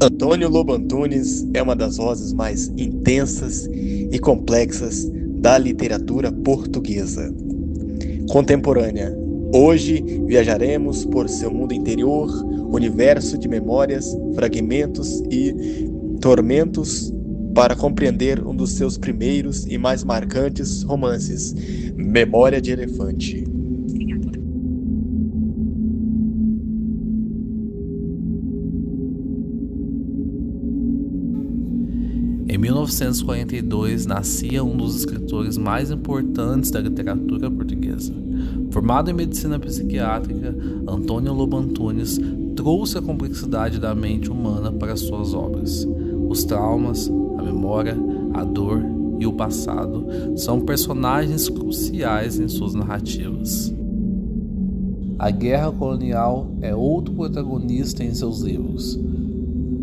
Antônio Lobo Antunes é uma das vozes mais intensas e complexas da literatura portuguesa contemporânea. Hoje viajaremos por seu mundo interior, universo de memórias, fragmentos e tormentos para compreender um dos seus primeiros e mais marcantes romances, Memória de Elefante. Em 1942, nascia um dos escritores mais importantes da literatura portuguesa. Formado em medicina psiquiátrica, Antônio Lobo Antunes trouxe a complexidade da mente humana para suas obras. Os traumas, a memória, a dor e o passado são personagens cruciais em suas narrativas. A guerra colonial é outro protagonista em seus livros.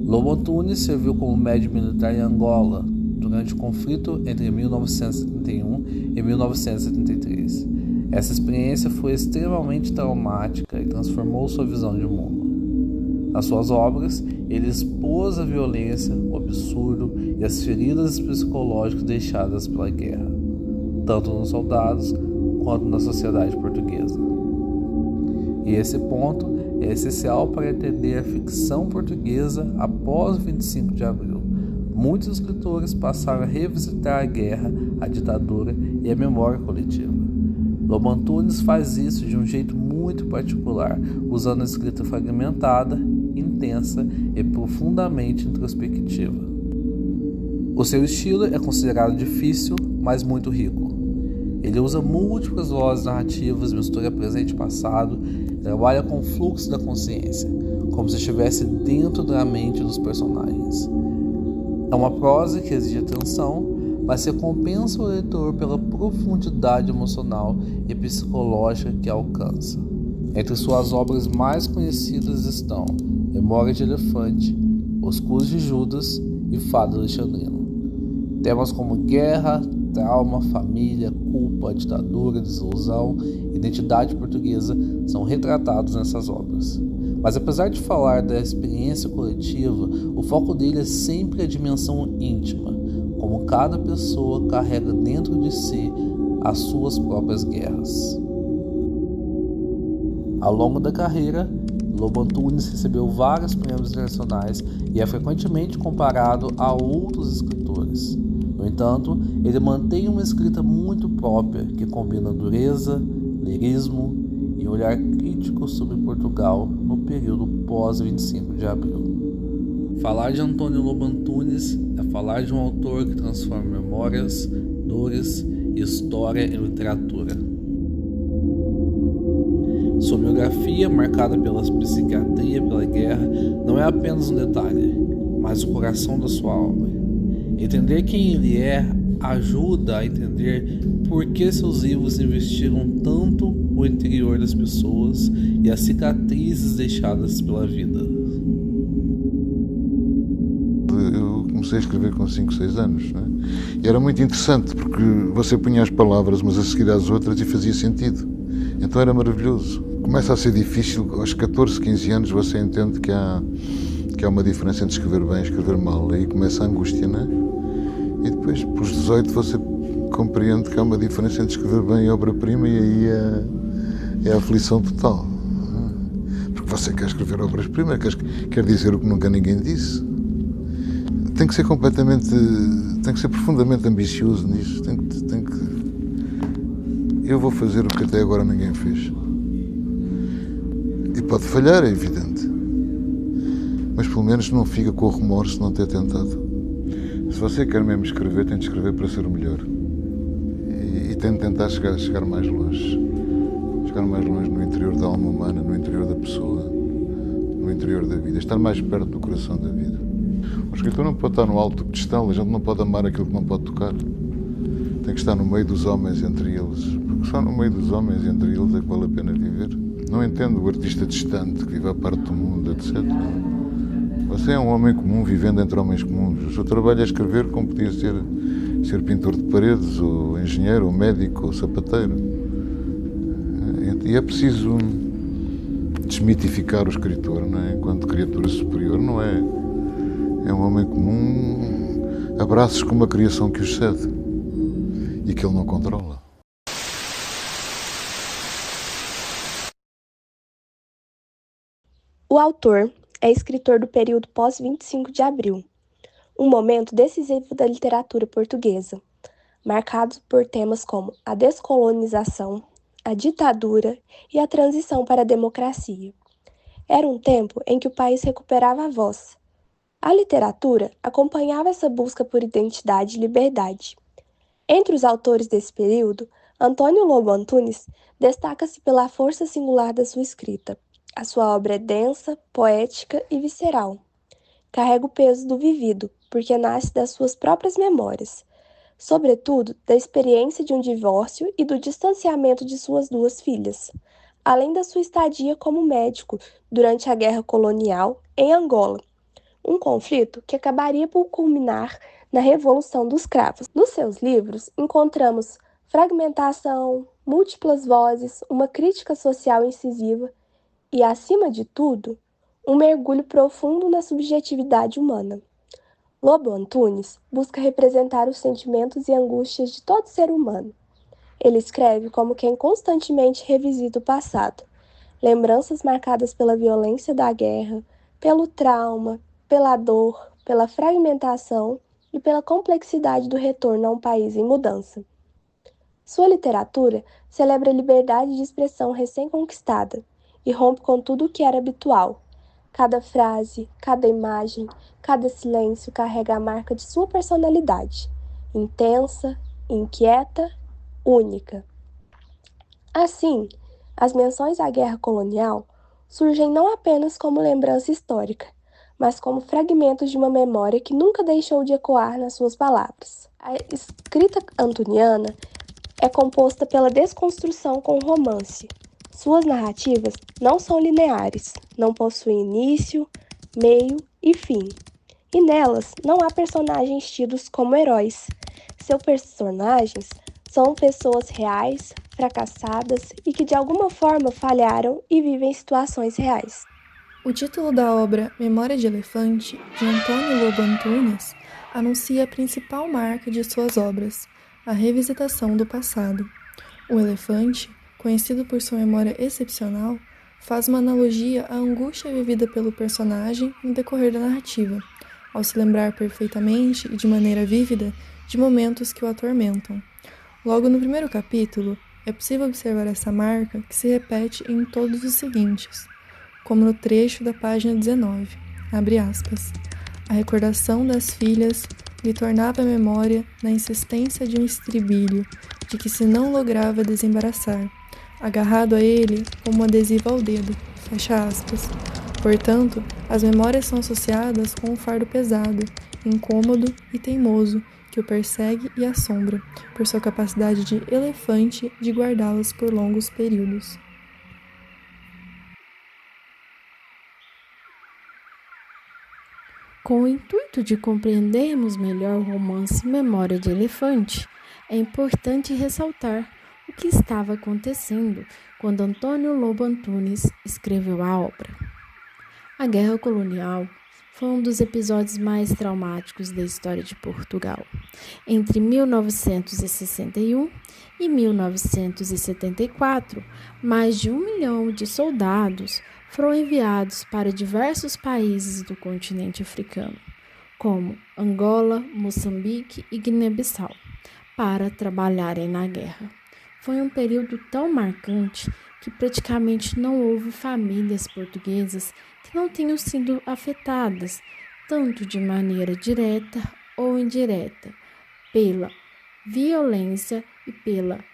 Lobo Antunes serviu como médico militar em Angola durante o conflito entre 1971 e 1973. Essa experiência foi extremamente traumática e transformou sua visão de mundo. Nas suas obras, ele expôs a violência, o absurdo e as feridas psicológicas deixadas pela guerra, tanto nos soldados quanto na sociedade portuguesa. E esse ponto é essencial para entender a ficção portuguesa após o 25 de abril. Muitos escritores passaram a revisitar a guerra, a ditadura e a memória coletiva. Lobo Antunes faz isso de um jeito muito particular, usando a escrita fragmentada, intensa e profundamente introspectiva. O seu estilo é considerado difícil, mas muito rico. Ele usa múltiplas vozes narrativas, mistura presente e passado, trabalha com o fluxo da consciência, como se estivesse dentro da mente dos personagens. É uma prosa que exige atenção, mas recompensa o leitor pela profundidade emocional e psicológica que alcança. Entre suas obras mais conhecidas estão Memória de Elefante, Os Cus de Judas e Fado Alexandrino. Temas como guerra, trauma, família, culpa, ditadura, desilusão, identidade portuguesa são retratados nessas obras. Mas apesar de falar da experiência coletiva, o foco dele é sempre a dimensão íntima, como cada pessoa carrega dentro de si as suas próprias guerras. Ao longo da carreira, Lobo Antunes recebeu vários prêmios internacionais e é frequentemente comparado a outros escritores. No entanto, ele mantém uma escrita muito própria que combina dureza, lirismo e um olhar crítico sobre Portugal no período pós-25 de abril. Falar de Antônio Lobo Antunes é falar de um autor que transforma memórias, dores e história em literatura. Sua biografia, marcada pela psiquiatria e pela guerra, não é apenas um detalhe, mas o coração da sua obra. Entender quem ele é ajuda a entender por que seus livros investigam tanto o interior das pessoas e as cicatrizes deixadas pela vida. Eu comecei a escrever com 5, 6 anos, não é? E era muito interessante porque você punha as palavras umas a seguir às outras e fazia sentido. Então era maravilhoso. Começa a ser difícil, aos 14, 15 anos você entende que há uma diferença entre escrever bem e escrever mal. Aí começa a angústia, não é? E depois, pelos 18, você compreende que há uma diferença entre escrever bem e obra-prima, e aí é a aflição total. Porque você quer escrever obras-prima, quer dizer o que nunca ninguém disse. Tem que ser profundamente ambicioso nisso. Eu vou fazer o que até agora ninguém fez. E pode falhar, é evidente. Mas pelo menos não fica com o remorso de não ter tentado. Se você quer mesmo escrever, tem de escrever para ser o melhor. E tem de tentar chegar mais longe. Chegar mais longe no interior da alma humana, no interior da pessoa, no interior da vida. Estar mais perto do coração da vida. O escritor não pode estar no alto pedestal, a gente não pode amar aquilo que não pode tocar. Tem que estar no meio dos homens, entre eles. Porque só no meio dos homens, entre eles, é que vale a pena viver. Não entendo o artista distante, que vive à parte do mundo, etc. Você é um homem comum vivendo entre homens comuns. O seu trabalho é escrever como podia ser pintor de paredes, ou engenheiro, ou médico, ou sapateiro. E é preciso desmitificar o escritor, não é? Enquanto criatura superior, não é É um homem comum, abraços com uma criação que o excede e que ele não controla. O autor é escritor do período pós-25 de abril, um momento decisivo da literatura portuguesa, marcado por temas como a descolonização, a ditadura e a transição para a democracia. Era um tempo em que o país recuperava a voz. A literatura acompanhava essa busca por identidade e liberdade. Entre os autores desse período, Antônio Lobo Antunes destaca-se pela força singular da sua escrita. A sua obra é densa, poética e visceral. Carrega o peso do vivido, porque nasce das suas próprias memórias, sobretudo da experiência de um divórcio e do distanciamento de suas duas filhas, além da sua estadia como médico durante a Guerra Colonial em Angola, um conflito que acabaria por culminar na Revolução dos Cravos. Nos seus livros, encontramos fragmentação, múltiplas vozes, uma crítica social incisiva e, acima de tudo, um mergulho profundo na subjetividade humana. Lobo Antunes busca representar os sentimentos e angústias de todo ser humano. Ele escreve como quem constantemente revisita o passado, lembranças marcadas pela violência da guerra, pelo trauma, pela dor, pela fragmentação e pela complexidade do retorno a um país em mudança. Sua literatura celebra a liberdade de expressão recém-conquistada e rompe com tudo o que era habitual. Cada frase, cada imagem, cada silêncio carrega a marca de sua personalidade, intensa, inquieta, única. Assim, as menções à guerra colonial surgem não apenas como lembrança histórica, mas como fragmentos de uma memória que nunca deixou de ecoar nas suas palavras. A escrita antuniana é composta pela desconstrução com o romance. Suas narrativas não são lineares, não possuem início, meio e fim. E nelas não há personagens tidos como heróis. Seus personagens são pessoas reais, fracassadas e que de alguma forma falharam e vivem situações reais. O título da obra Memória de Elefante, de Antônio Lobo Antunes, anuncia a principal marca de suas obras, a revisitação do passado. O elefante, conhecido por sua memória excepcional, faz uma analogia à angústia vivida pelo personagem no decorrer da narrativa, ao se lembrar perfeitamente e de maneira vívida de momentos que o atormentam. Logo no primeiro capítulo, é possível observar essa marca que se repete em todos os seguintes, como no trecho da página 19, abre aspas, a recordação das filhas lhe tornava a memória na insistência de um estribilho, de que se não lograva desembaraçar, agarrado a ele como um adesivo ao dedo, fecha aspas. Portanto, as memórias são associadas com um fardo pesado, incômodo e teimoso, que o persegue e assombra, por sua capacidade de elefante de guardá-las por longos períodos. Com o intuito de compreendermos melhor o romance Memória de Elefante, é importante ressaltar o que estava acontecendo quando Antônio Lobo Antunes escreveu a obra. A Guerra Colonial foi um dos episódios mais traumáticos da história de Portugal. Entre 1961 e 1974, mais de 1 milhão de soldados foram enviados para diversos países do continente africano, como Angola, Moçambique e Guiné-Bissau, para trabalharem na guerra. Foi um período tão marcante que praticamente não houve famílias portuguesas que não tenham sido afetadas, tanto de maneira direta ou indireta, pela violência e pela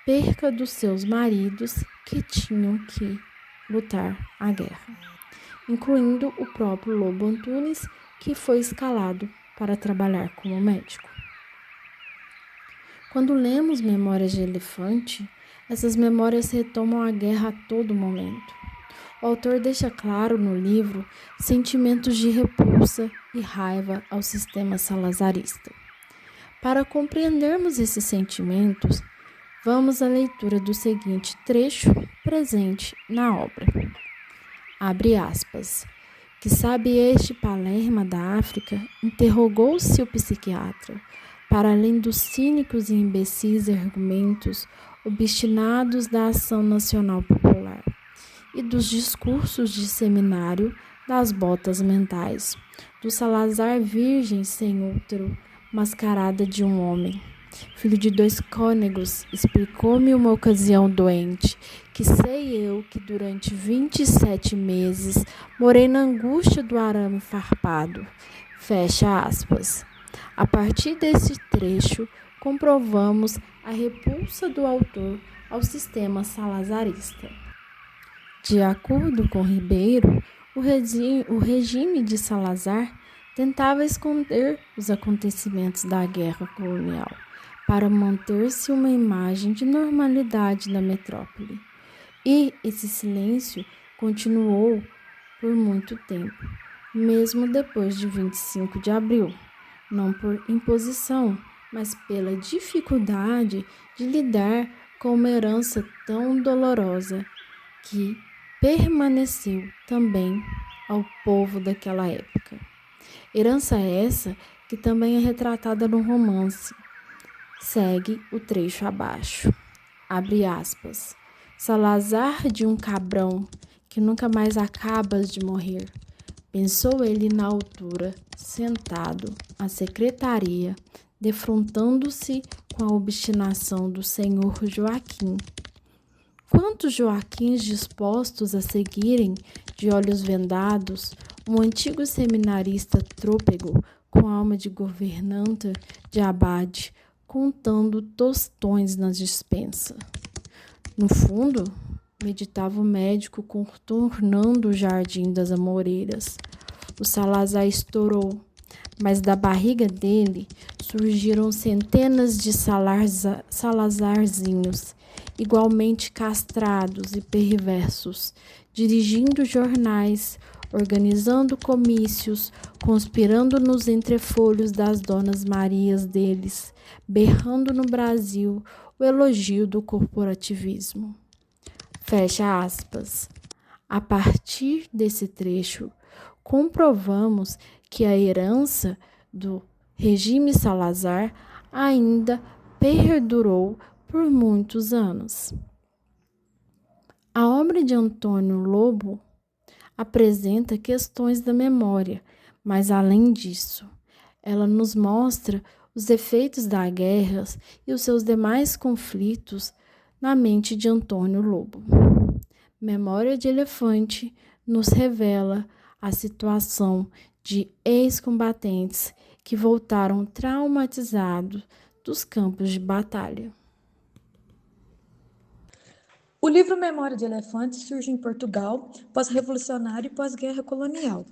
perca dos seus maridos que tinham que lutar a guerra, incluindo o próprio Lobo Antunes, que foi escalado para trabalhar como médico. Quando lemos Memórias de Elefante, essas memórias retomam a guerra a todo momento. O autor deixa claro no livro sentimentos de repulsa e raiva ao sistema salazarista. Para compreendermos esses sentimentos, vamos à leitura do seguinte trecho presente na obra. Abre aspas. Que sabe este Palerma da África? Interrogou-se o psiquiatra, para além dos cínicos e imbecis argumentos obstinados da ação nacional popular e dos discursos de seminário das botas mentais, do Salazar virgem sem útero, mascarada de um homem. Filho de 2 cônegos, explicou-me uma ocasião doente, que sei eu que durante 27 meses morei na angústia do arame farpado. Fecha aspas. A partir desse trecho, comprovamos a repulsa do autor ao sistema salazarista. De acordo com Ribeiro, o regime de Salazar tentava esconder os acontecimentos da guerra colonial para manter-se uma imagem de normalidade na metrópole. E esse silêncio continuou por muito tempo, mesmo depois de 25 de abril, não por imposição, mas pela dificuldade de lidar com uma herança tão dolorosa que permaneceu também ao povo daquela época. Herança essa que também é retratada no romance. Segue o trecho abaixo. Abre aspas. Salazar de um cabrão que nunca mais acabas de morrer. Pensou ele na altura, sentado, à secretaria, defrontando-se com a obstinação do senhor Joaquim. Quantos Joaquins dispostos a seguirem, de olhos vendados, um antigo seminarista trôpego com alma de governanta de abade, contando tostões na despensa. No fundo, meditava o médico contornando o jardim das amoreiras. O Salazar estourou, mas da barriga dele surgiram centenas de Salazarzinhos, igualmente castrados e perversos, dirigindo jornais, organizando comícios, conspirando nos entrefolhos das donas Marias deles, berrando no Brasil o elogio do corporativismo. Fecha aspas. A partir desse trecho, comprovamos que a herança do regime Salazar ainda perdurou por muitos anos. A obra de Antônio Lobo apresenta questões da memória, mas além disso, ela nos mostra os efeitos da guerra e os seus demais conflitos na mente de Antônio Lobo. Memória de Elefante nos revela a situação de ex-combatentes que voltaram traumatizados dos campos de batalha. O livro Memória de Elefante surge em Portugal, pós-revolucionário e pós-guerra colonial.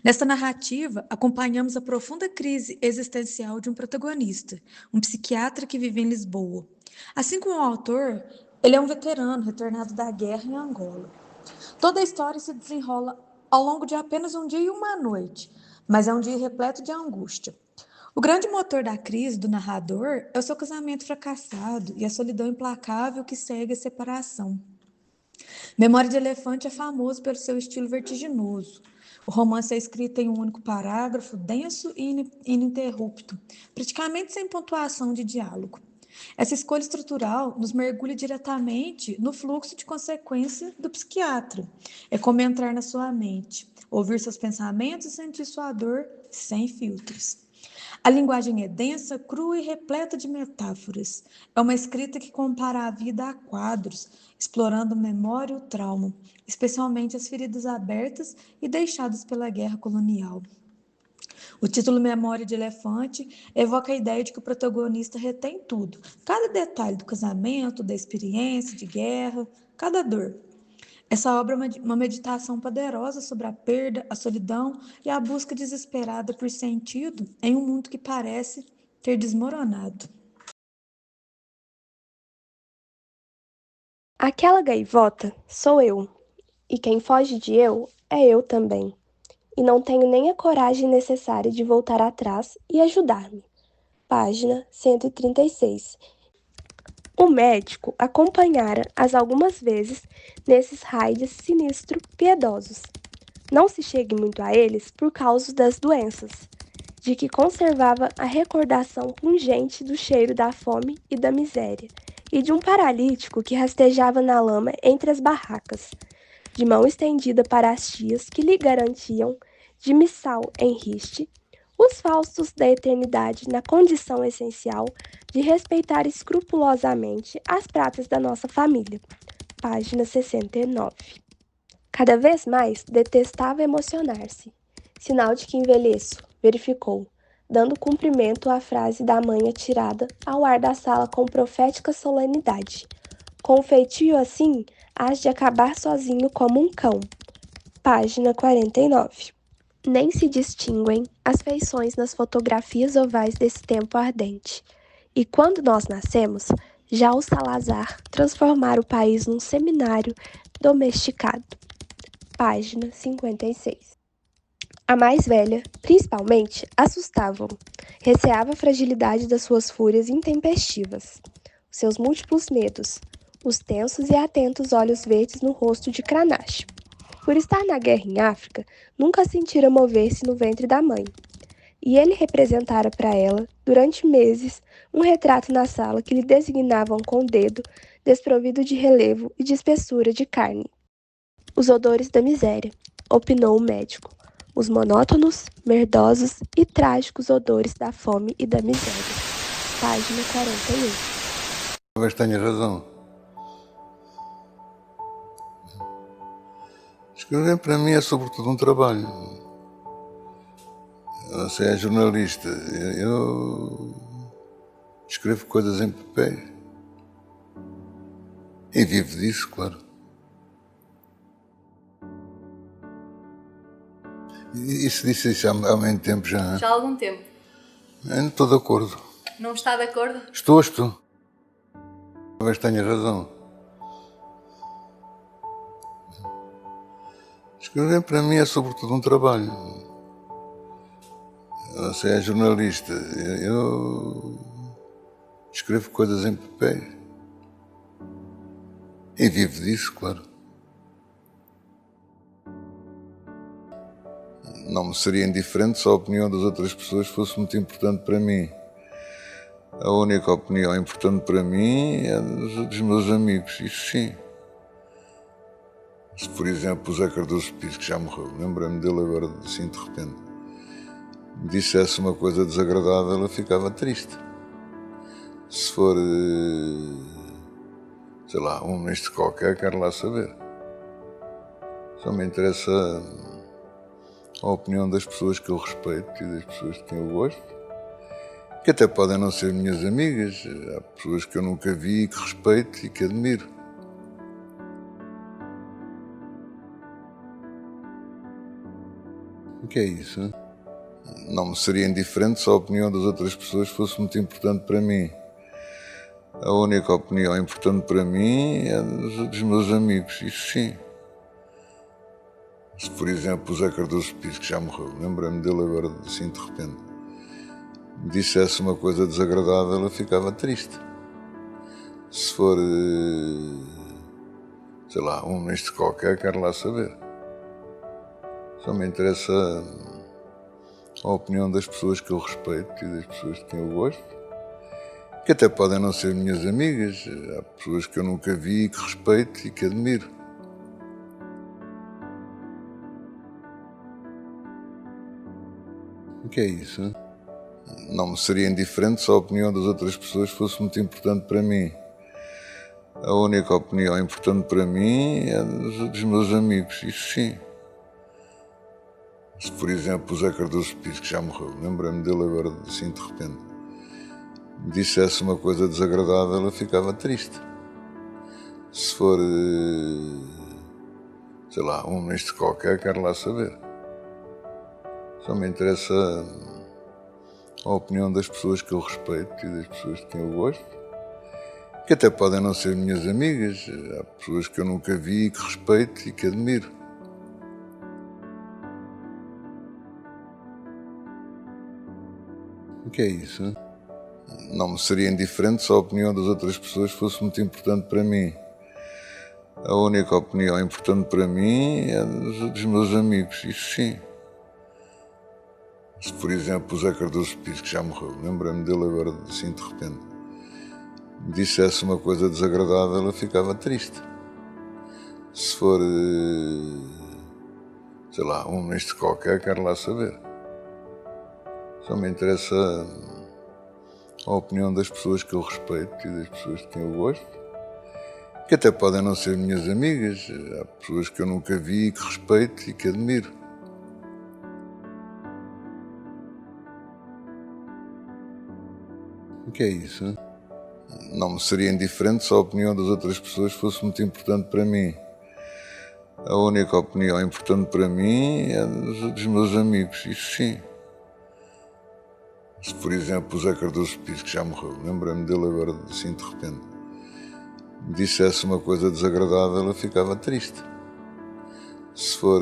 Nesta narrativa, acompanhamos a profunda crise existencial de um protagonista, um psiquiatra que vive em Lisboa. Assim como o autor, ele é um veterano retornado da guerra em Angola. Toda a história se desenrola ao longo de apenas um dia e uma noite, mas é um dia repleto de angústia. O grande motor da crise do narrador é o seu casamento fracassado e a solidão implacável que segue a separação. Memória de Elefante é famoso pelo seu estilo vertiginoso. O romance é escrito em um único parágrafo, denso e ininterrupto, praticamente sem pontuação de diálogo. Essa escolha estrutural nos mergulha diretamente no fluxo de consequência do psiquiatra. É como entrar na sua mente, ouvir seus pensamentos e sentir sua dor sem filtros. A linguagem é densa, crua e repleta de metáforas. É uma escrita que compara a vida a quadros, explorando a memória e o trauma, especialmente as feridas abertas e deixadas pela guerra colonial. O título Memória de Elefante evoca a ideia de que o protagonista retém tudo, cada detalhe do casamento, da experiência de guerra, cada dor. Essa obra é uma meditação poderosa sobre a perda, a solidão e a busca desesperada por sentido em um mundo que parece ter desmoronado. Aquela gaivota sou eu, e quem foge de eu é eu também. E não tenho nem a coragem necessária de voltar atrás e ajudar-me. Página 136. O médico acompanhara-as algumas vezes nesses raids sinistro piedosos. Não se chegue muito a eles por causa das doenças, de que conservava a recordação pungente do cheiro da fome e da miséria, e de um paralítico que rastejava na lama entre as barracas, de mão estendida para as tias que lhe garantiam, de missal em riste, os faustos da eternidade na condição essencial de respeitar escrupulosamente as pratas da nossa família. Página 69. Cada vez mais detestava emocionar-se. Sinal de que envelheço, verificou, dando cumprimento à frase da mãe atirada ao ar da sala com profética solenidade. Com um feitio assim, hás de acabar sozinho como um cão. Página 49. Nem se distinguem as feições nas fotografias ovais desse tempo ardente. E quando nós nascemos, já o Salazar transformara o país num seminário domesticado. Página 56. A mais velha, principalmente, assustava-o. Receava a fragilidade das suas fúrias intempestivas, os seus múltiplos medos, os tensos e atentos olhos verdes no rosto de Cranach. Por estar na guerra em África, nunca sentira mover-se no ventre da mãe. E ele representara para ela, durante meses, um retrato na sala que lhe designavam com o dedo, desprovido de relevo e de espessura de carne. Os odores da miséria, opinou o médico. Os monótonos, merdosos e trágicos odores da fome e da miséria. Página 41. Talvez tenha razão. Escrever para mim é sobretudo um trabalho. Você é jornalista. Eu escrevo coisas em papel. E vivo disso, claro. Isso disse isso há muito tempo já. Já há algum tempo. Eu não estou de acordo. Não está de acordo? Estou. Talvez tenha razão. Escrever para mim é sobretudo um trabalho. Você é jornalista. Eu escrevo coisas em papel. E vivo disso, claro. Não me seria indiferente se a opinião das outras pessoas fosse muito importante para mim. A única opinião importante para mim é dos meus amigos, isso sim. Se, por exemplo, o Zé Cardoso Pires, que já morreu, lembrei-me dele agora, assim, de repente, me dissesse uma coisa desagradável, eu ficava triste. Se for, sei lá, um ministro qualquer, quero lá saber. Só me interessa a opinião das pessoas que eu respeito e das pessoas de quem eu gosto, que até podem não ser minhas amigas, há pessoas que eu nunca vi e que respeito e que admiro. O que é isso? Não me seria indiferente se a opinião das outras pessoas fosse muito importante para mim. A única opinião importante para mim é dos meus amigos, isso sim. Se, por exemplo, o Zé Cardoso Pires, que já morreu, lembrei-me dele agora, assim, de repente, me dissesse uma coisa desagradável, eu ficava triste. Se for, sei lá, um ministro qualquer, quero lá saber. Só me interessa a opinião das pessoas que eu respeito e das pessoas de quem eu gosto, que até podem não ser minhas amigas, há pessoas que eu nunca vi e que respeito e que admiro. O que é isso? Não me seria indiferente se a opinião das outras pessoas fosse muito importante para mim. A única opinião importante para mim é dos meus amigos, isso sim. Se, por exemplo, o Zé Cardoso Pires, que já morreu, lembrei-me dele agora, assim, de repente, me dissesse uma coisa desagradável, eu ficava triste. Se for, sei lá, um ministro qualquer, quero lá saber. Só me interessa a opinião das pessoas que eu respeito e das pessoas de quem eu gosto, que até podem não ser minhas amigas, há pessoas que eu nunca vi e que respeito e que admiro. O que é isso? Não me seria indiferente se a opinião das outras pessoas fosse muito importante para mim. A única opinião importante para mim é dos meus amigos, isso sim. Se, por exemplo, o Zé Cardoso Pires, que já morreu, lembrei-me dele agora assim de repente, me dissesse uma coisa desagradável, eu ficava triste. Se for, sei lá, um ministro qualquer, quero lá saber. Só me interessa a opinião das pessoas que eu respeito e das pessoas de quem eu gosto, que até podem não ser minhas amigas, há pessoas que eu nunca vi e que respeito e que admiro. O que é isso? Hein? Não me seria indiferente se a opinião das outras pessoas fosse muito importante para mim. A única opinião importante para mim é dos meus amigos, isso sim. Se, por exemplo, o Zé Cardoso Pires, que já morreu, lembrei-me dele agora assim de repente, me dissesse uma coisa desagradável, eu ficava triste. Se for,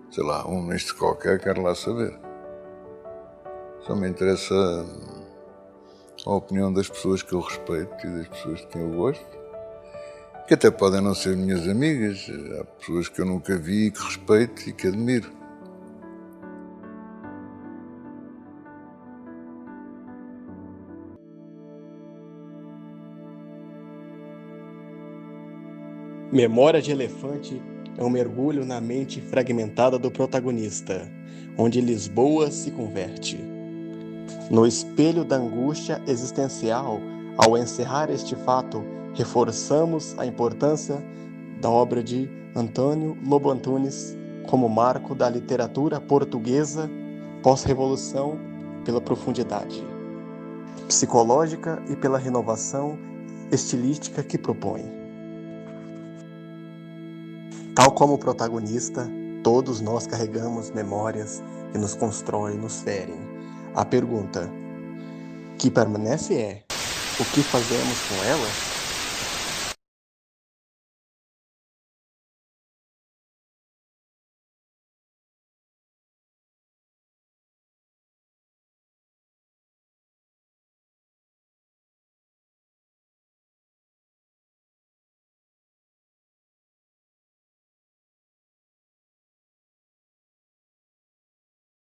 sei lá, um ministro qualquer, quero lá saber. Só me interessa a opinião das pessoas que eu respeito e das pessoas de quem eu gosto, que até podem não ser minhas amigas, há pessoas que eu nunca vi e que respeito e que admiro. Memória de Elefante é um mergulho na mente fragmentada do protagonista, onde Lisboa se converte. No espelho da angústia existencial, ao encerrar este fato, reforçamos a importância da obra de Antônio Lobo Antunes como marco da literatura portuguesa pós-revolução pela profundidade psicológica e pela renovação estilística que propõe. Tal como o protagonista, todos nós carregamos memórias que nos constroem e nos ferem. A pergunta que permanece é: o que fazemos com elas?